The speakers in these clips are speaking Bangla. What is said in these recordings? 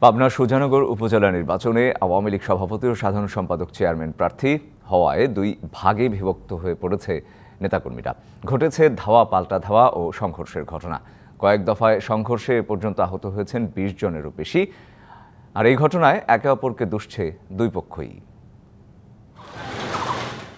পাবনার সুজানগর উপজেলা নির্বাচনে আওয়ামী লীগ সভাপতি ও সাধারণ সম্পাদক চেয়ারম্যান প্রার্থী হওয়ায় দুই ভাগে বিভক্ত হয়ে পড়েছে নেতাকর্মীরা। ঘটেছে ধাওয়া পাল্টা ধাওয়া ও সংঘর্ষের ঘটনা। কয়েক দফায় সংঘর্ষে এ পর্যন্ত আহত হয়েছেন ২০ জনেরও বেশি। আর এই ঘটনায় একে অপরকে দুষছে দুই পক্ষই।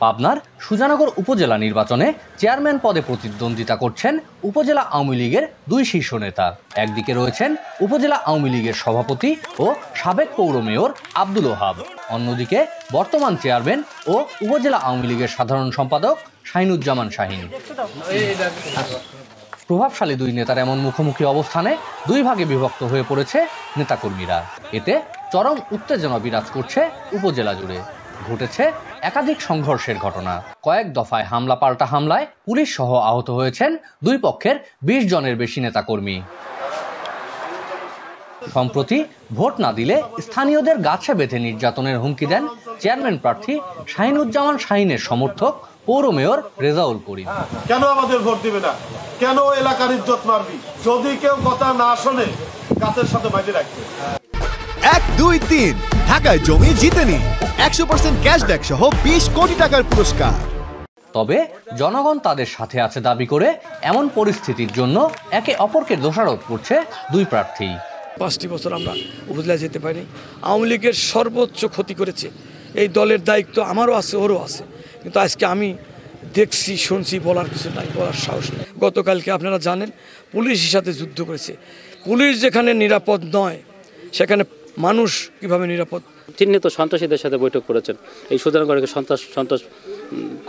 পাবনার সুজানগর উপজেলা নির্বাচনে চেয়ারম্যান পদে প্রতিদ্বন্দ্বিতা করছেন উপজেলা আওয়ামী লীগের দুই শীর্ষ নেতা। একদিকে রয়েছেন উপজেলা আওয়ামী লীগের সভাপতি ও সাবেক পৌর মেয়র আব্দুল ওহাব, অন্যদিকে বর্তমান চেয়ারম্যান ও উপজেলা আওয়ামী লীগের সাধারণ সম্পাদক শাহিনুজ্জামান শাহিন। প্রভাবশালী দুই নেতার এমন মুখোমুখি অবস্থানে দুই ভাগে বিভক্ত হয়ে পড়েছে নেতাকর্মীরা। এতে চরম উত্তেজনা বিরাজ করছে উপজেলা জুড়ে। ঘটেছে একাধিক সংঘর্ষের ঘটনা। কয়েক দফায় হামলা পাল্টা হামলায় পুলিশ সহ আহত হয়েছেন দুই পক্ষের ২০ জনের বেশি নেতাকর্মী। সম্প্রতি ভোট না দিলে স্থানীয়দের গাছে বেঁধে নির্যাতনের হুমকি দেন চেয়ারম্যান প্রার্থী শাহিনুজ্জামান শাহিনের সমর্থক পৌর মেয়র রেজাউল করিম। কেন আমাদের ভোট দিবে না? কেন এলাকার ইজ্জত মারবি? যদি কেউ কথা না শোনে গাছের সাথে বাঁধে রাখবে। ১, ২, ৩ ঢাকায় জমি জিতে নিন ১০০% ক্যাশব্যাক সহ ২০ কোটি টাকার পুরস্কার। তবে জনগণ তাদের সাথে আছে দাবি করে এমন পরিস্থিতির জন্য একে অপরকে দোষারোপ করছে দুই প্রার্থী। ৫টি বছর আমরা উপজেলায় যেতে পারিনি। আওয়ামী লীগের সর্বোচ্চ ক্ষতি করেছে এই দলের দায়িত্ব আমারও আছে, ওরও আছে, কিন্তু আজকে আমি দেখছি শুনছি, বলার কিছু নাই, বলার সাহস নেই। গতকালকে আপনারা জানেন পুলিশের সাথে যুদ্ধ করেছে। পুলিশ যেখানে নিরাপদ নয় সেখানে মানুষ কিভাবে নিরাপদ? চিহ্নিত সন্ত্রাসীদের সাথে বৈঠক করেছেন। এই সুজানগরকে সন্ত্রাস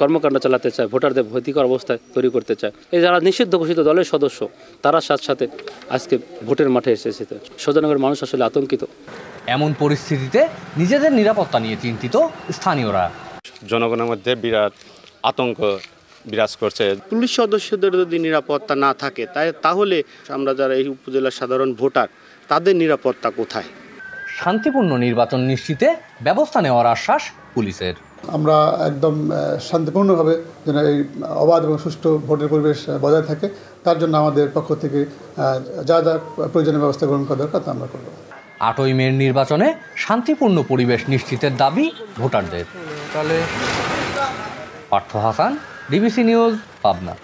কর্মকাণ্ড চালাতে চায়, ভোটারদের ভীতিকর অবস্থায় তৈরি করতে চায়। এই যারা নিষিদ্ধ ঘোষিত দলের সদস্য তারা সাথে আজকে ভোটের মাঠে এসেছে। সুজানগরের মানুষ আসলে আতঙ্কিত। এমন পরিস্থিতিতে নিজেদের নিরাপত্তা নিয়ে চিন্তিত স্থানীয়রা। জনগণের মধ্যে বিরাট আতঙ্ক বিরাজ করছে। পুলিশ সদস্যদের যদি নিরাপত্তা না থাকে তাহলে আমরা যারা এই উপজেলার সাধারণ ভোটার তাদের নিরাপত্তা কোথায়? শান্তিপূর্ণ নির্বাচন নিশ্চিতে ব্যবস্থা নেওয়ার আশ্বাস পুলিশের। আমরা একদম শান্তিপূর্ণভাবে যেন এই অবাধ এবং সুষ্ঠু ভোটের পরিবেশ বজায় থাকে, তার জন্য আমাদের পক্ষ থেকে যা যা প্রয়োজনীয় ব্যবস্থা গ্রহণ করা দরকার তা আমরা করব। ৮ই মের নির্বাচনে শান্তিপূর্ণ পরিবেশ নিশ্চিতের দাবি ভোটারদের। Partha Hasan, DBC news, Pabna.